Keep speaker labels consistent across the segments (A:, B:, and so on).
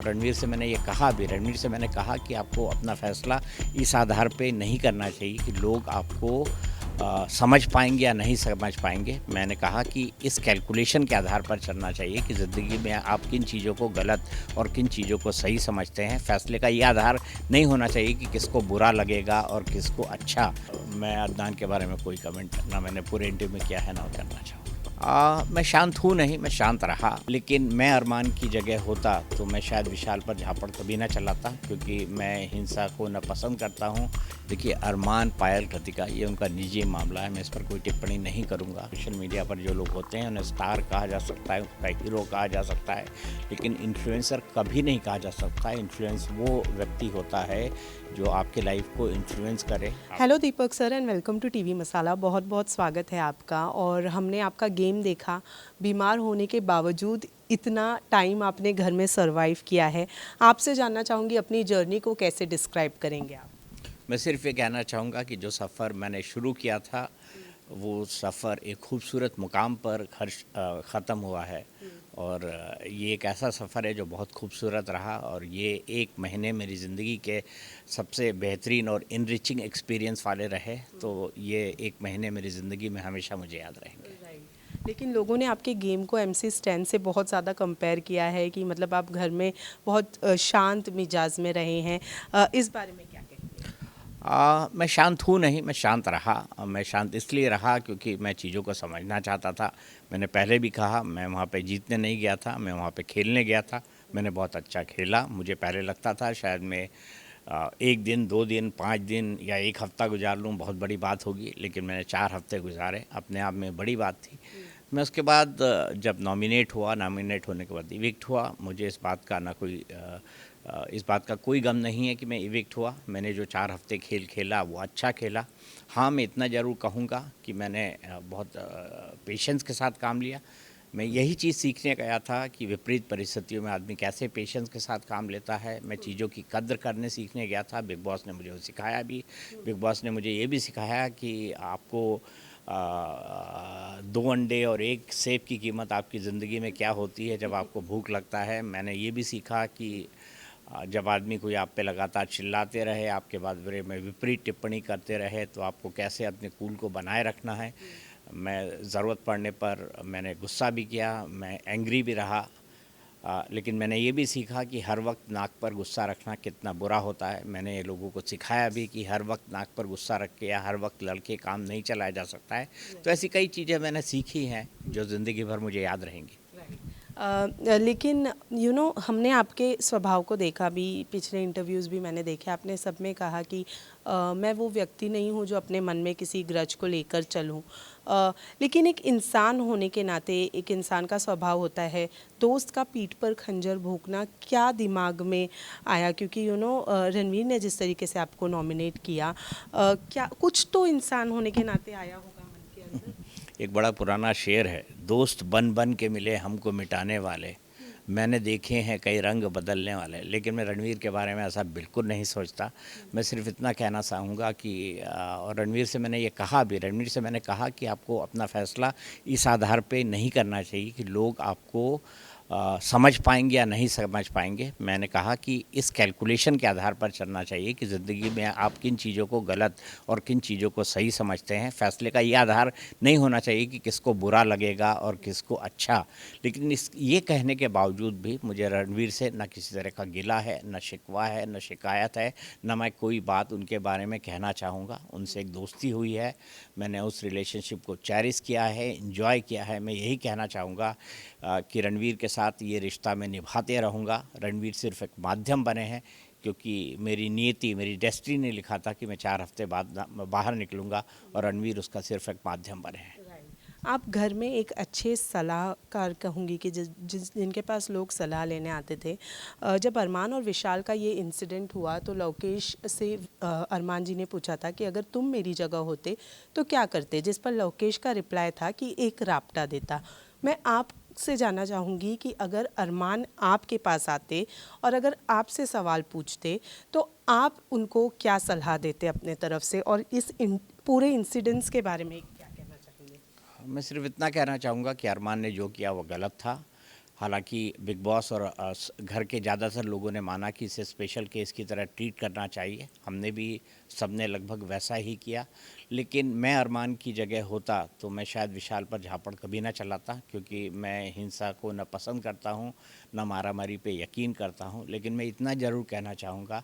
A: रणवीर से मैंने कहा कि आपको अपना फ़ैसला इस आधार पे नहीं करना चाहिए कि लोग आपको समझ पाएँगे या नहीं समझ पाएँगे। मैंने कहा कि इस कैलकुलेशन के आधार पर चलना चाहिए कि ज़िंदगी में आप किन चीज़ों को गलत और किन चीज़ों को सही समझते हैं। फ़ैसले का ये आधार नहीं होना चाहिए कि किसको बुरा लगेगा और किसको अच्छा। मैं अदनान के बारे में कोई कमेंट ना मैंने पूरे इंटरव्यू में किया है ना करना चाहूँगा। मैं शांत हूँ नहीं, मैं शांत रहा, लेकिन मैं अरमान की जगह होता तो मैं शायद विशाल पर झापड़ कभी ना चलाता, क्योंकि मैं हिंसा को न पसंद करता हूँ। देखिए, अरमान, पायल, कृतिका, ये उनका निजी मामला है, मैं इस पर कोई टिप्पणी नहीं करूँगा। सोशल मीडिया पर जो लोग होते हैं उन्हें स्टार कहा जा सकता है, उनका हीरो कहा जा सकता है, लेकिन इन्फ्लुएंसर कभी नहीं कहा जा सकता। इन्फ्लुएंस वो व्यक्ति होता है जो आपके लाइफ को इन्फ्लुएंस करे।
B: Hello Deepak sir and welcome to TV Masala. बहुत बहुत स्वागत है आपका। और हमने आपका गेम देखा, बीमार होने के बावजूद इतना टाइम आपने घर में सरवाइव किया है। आपसे जानना चाहूँगी अपनी जर्नी को कैसे डिस्क्राइब करेंगे आप?
A: मैं सिर्फ ये कहना चाहूँगा कि जो सफ़र मैंने शुरू किया था, वो सफ़र एक खूबसूरत मुकाम पर ख़त्म हुआ है। और ये एक ऐसा सफ़र है जो बहुत खूबसूरत रहा, और ये 1 महीने मेरी ज़िंदगी के सबसे बेहतरीन और इनरिचिंग एक्सपीरियंस वाले रहे। तो ये 1 महीने मेरी ज़िंदगी में हमेशा मुझे याद रहेंगे।
B: लेकिन लोगों ने आपके गेम को एमसी स्टैन से बहुत ज़्यादा कंपेयर किया है कि मतलब आप घर में बहुत शांत मिजाज में रहे हैं। इस बारे में क्या कहेंगे?
A: मैं शांत हूँ नहीं, मैं शांत रहा। मैं शांत इसलिए रहा क्योंकि मैं चीज़ों को समझना चाहता था। मैंने पहले भी कहा, मैं वहाँ पे जीतने नहीं गया था, मैं वहाँ पे खेलने गया था। मैंने बहुत अच्छा खेला। मुझे पहले लगता था शायद मैं 1 दिन, 2 दिन, 5 दिन या 1 हफ़्ता गुजार लूँ, बहुत बड़ी बात होगी, लेकिन मैंने 4 हफ़्ते गुजारे, अपने आप में बड़ी बात थी। मैं उसके बाद जब नॉमिनेट होने के बाद इविक्ट हुआ, मुझे इस बात का कोई गम नहीं है कि मैं इविक्ट हुआ। मैंने जो 4 हफ़्ते खेल खेला वो अच्छा खेला। हाँ, मैं इतना ज़रूर कहूँगा कि मैंने बहुत पेशेंस के साथ काम लिया। मैं यही चीज़ सीखने गया था कि विपरीत परिस्थितियों में आदमी कैसे पेशेंस के साथ काम लेता है। मैं चीज़ों की कद्र करने सीखने गया था। बिग बॉस ने मुझे वो सिखाया भी। बिग बॉस ने मुझे ये भी सिखाया कि आपको 2 अंडे और 1 सेब की कीमत आपकी ज़िंदगी में क्या होती है जब आपको भूख लगता है। मैंने ये भी सीखा कि जब आदमी कोई आप पे लगातार चिल्लाते रहे, आपके बारे में विपरीत टिप्पणी करते रहे, तो आपको कैसे अपने कूल को बनाए रखना है। मैं ज़रूरत पड़ने पर मैंने गुस्सा भी किया, मैं एंग्री भी रहा, लेकिन मैंने ये भी सीखा कि हर वक्त नाक पर गुस्सा रखना कितना बुरा होता है। मैंने ये लोगों को सिखाया भी कि हर वक्त नाक पर गुस्सा रख के या हर वक्त लड़के काम नहीं चलाया जा सकता है। तो ऐसी कई चीज़ें मैंने सीखी हैं जो ज़िंदगी भर मुझे याद रहेंगी।
B: लेकिन हमने आपके स्वभाव को देखा भी, पिछले इंटरव्यूज़ भी मैंने देखे, आपने सब में कहा कि मैं वो व्यक्ति नहीं हूँ जो अपने मन में किसी ग्रज को लेकर चलूँ। लेकिन एक इंसान होने के नाते एक इंसान का स्वभाव होता है, दोस्त का पीठ पर खंजर भोंकना क्या दिमाग में आया? क्योंकि रणवीर ने जिस तरीके से आपको नॉमिनेट किया, क्या कुछ तो इंसान होने के नाते आया होगा मन के अंदर?
A: एक बड़ा पुराना शेर है, दोस्त बन बन के मिले हमको मिटाने वाले, मैंने देखे हैं कई रंग बदलने वाले। लेकिन मैं रणवीर के बारे में ऐसा बिल्कुल नहीं सोचता। मैं सिर्फ इतना कहना चाहूँगा कि और रणवीर से मैंने कहा कि आपको अपना फ़ैसला इस आधार पे नहीं करना चाहिए कि लोग आपको समझ पाएँगे या नहीं समझ पाएँगे। मैंने कहा कि इस कैलकुलेशन के आधार पर चलना चाहिए कि ज़िंदगी में आप किन चीज़ों को गलत और किन चीज़ों को सही समझते हैं। फ़ैसले का ये आधार नहीं होना चाहिए कि किसको बुरा लगेगा और किसको अच्छा। लेकिन ये कहने के बावजूद भी मुझे रणवीर से ना किसी तरह का गिला है, ना शिकवा है, ना शिकायत है, ना मैं कोई बात उनके बारे में कहना चाहूँगा। उनसे एक दोस्ती हुई है, मैंने उस रिलेशनशिप को चेरिश किया है, एंजॉय किया है। मैं यही कहना चाहूँगा कि रणवीर के साथ ये रिश्ता मैं निभाते रहूँगा। रणवीर सिर्फ एक माध्यम बने हैं, क्योंकि मेरी डेस्टिनी ने लिखा था कि मैं 4 हफ्ते बाद बाहर निकलूँगा, और रणवीर उसका सिर्फ एक माध्यम बने हैं।
B: आप घर में एक अच्छे सलाहकार कहूँगी कि जिनके पास लोग सलाह लेने आते थे। जब अरमान और विशाल का ये इंसिडेंट हुआ तो लवकेश से अरमान जी ने पूछा था कि अगर तुम मेरी जगह होते तो क्या करते, जिस पर लवकेश का रिप्लाई था कि एक राप्टा देता। मैं आपसे जानना चाहूँगी कि अगर अरमान आपके पास आते और अगर आपसे सवाल पूछते तो आप उनको क्या सलाह देते अपने तरफ से, और इस पूरे इंसिडेंट्स के बारे में क्या कहना चाहेंगे?
A: मैं सिर्फ इतना कहना चाहूँगा कि अरमान ने जो किया वो गलत था। हालांकि बिग बॉस और घर के ज़्यादातर लोगों ने माना कि इसे स्पेशल केस की तरह ट्रीट करना चाहिए। हमने भी सबने लगभग वैसा ही किया। लेकिन मैं अरमान की जगह होता तो मैं शायद विशाल पर झापड़ कभी ना चलाता, क्योंकि मैं हिंसा को न पसंद करता हूं, न मारामारी पे यकीन करता हूं। लेकिन मैं इतना ज़रूर कहना चाहूँगा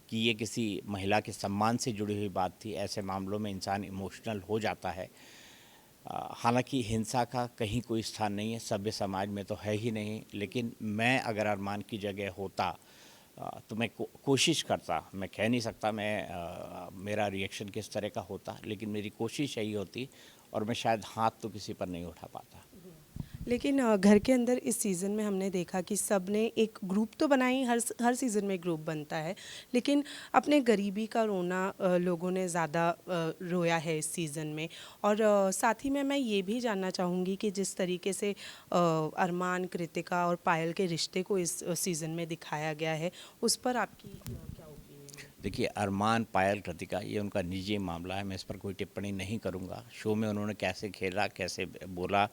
A: कि ये किसी महिला के सम्मान से जुड़ी हुई बात थी। ऐसे मामलों में इंसान इमोशनल हो जाता है। हालांकि हिंसा का कहीं कोई स्थान नहीं है, सभ्य समाज में तो है ही नहीं। लेकिन मैं अगर अरमान की जगह होता तो मैं कोशिश करता। मैं कह नहीं सकता मेरा रिएक्शन किस तरह का होता, लेकिन मेरी कोशिश यही होती और मैं शायद हाथ तो किसी पर नहीं उठा पाता।
B: लेकिन घर के अंदर इस सीज़न में हमने देखा कि सब ने एक ग्रुप तो बनाई, हर सीज़न में एक ग्रुप बनता है, लेकिन अपने गरीबी का रोना लोगों ने ज़्यादा रोया है इस सीज़न में। और साथ ही में मैं ये भी जानना चाहूँगी कि जिस तरीके से अरमान, कृतिका और पायल के रिश्ते को इस सीज़न में दिखाया गया है, उस पर आपकी क्या ओपिनियन है?
A: देखिए, अरमान, पायल, कृतिका ये उनका निजी मामला है। मैं इस पर कोई टिप्पणी नहीं करूंगा। शो में उन्होंने कैसे खेला, कैसे बोला,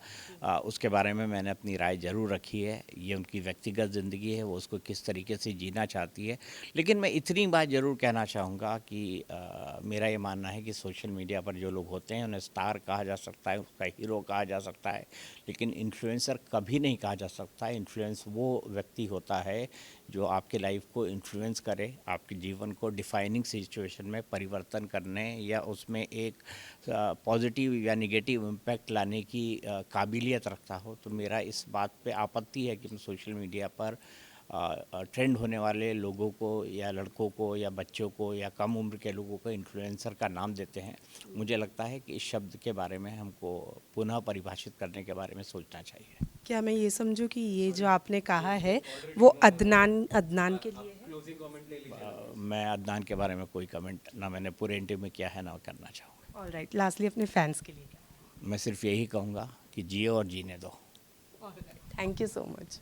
A: उसके बारे में मैंने अपनी राय ज़रूर रखी है। ये उनकी व्यक्तिगत ज़िंदगी है, वो उसको किस तरीके से जीना चाहती है। लेकिन मैं इतनी बात ज़रूर कहना चाहूँगा कि मेरा ये मानना है कि सोशल मीडिया पर जो लोग होते हैं उन्हें स्टार कहा जा सकता है, उसका हीरो कहा जा सकता है, लेकिन इन्फ्लुएंसर कभी नहीं कहा जा सकता। इन्फ्लुएंस वो व्यक्ति होता है जो आपके लाइफ को इन्फ्लुएंस करे, आपके जीवन को डिफाइनिंग सिचुएशन में परिवर्तन करने या उसमें एक पॉजिटिव या नेगेटिव इम्पैक्ट लाने की काबिलियत रखता हो। तो मेरा इस बात पे आपत्ति है कि हम सोशल मीडिया पर ट्रेंड होने वाले लोगों को या लड़कों को या बच्चों को या कम उम्र के लोगों को इन्फ्लुएंसर का नाम देते हैं। मुझे लगता है कि इस शब्द के बारे में हमको पुनः परिभाषित करने के बारे में सोचना चाहिए।
B: क्या मैं ये समझूं कि ये जो आपने कहा है वो अदनान अदनान के लिए है?
A: मैं अदनान के बारे में कोई कमेंट ना मैंने पूरे इंटरव्यू में किया है ना करना चाहूँगा।
B: ऑल राइट, लास्टली अपने फैंस के लिए क्या?
A: मैं सिर्फ यही कहूँगा कि जियो और जीने दो।
B: Thank you so much.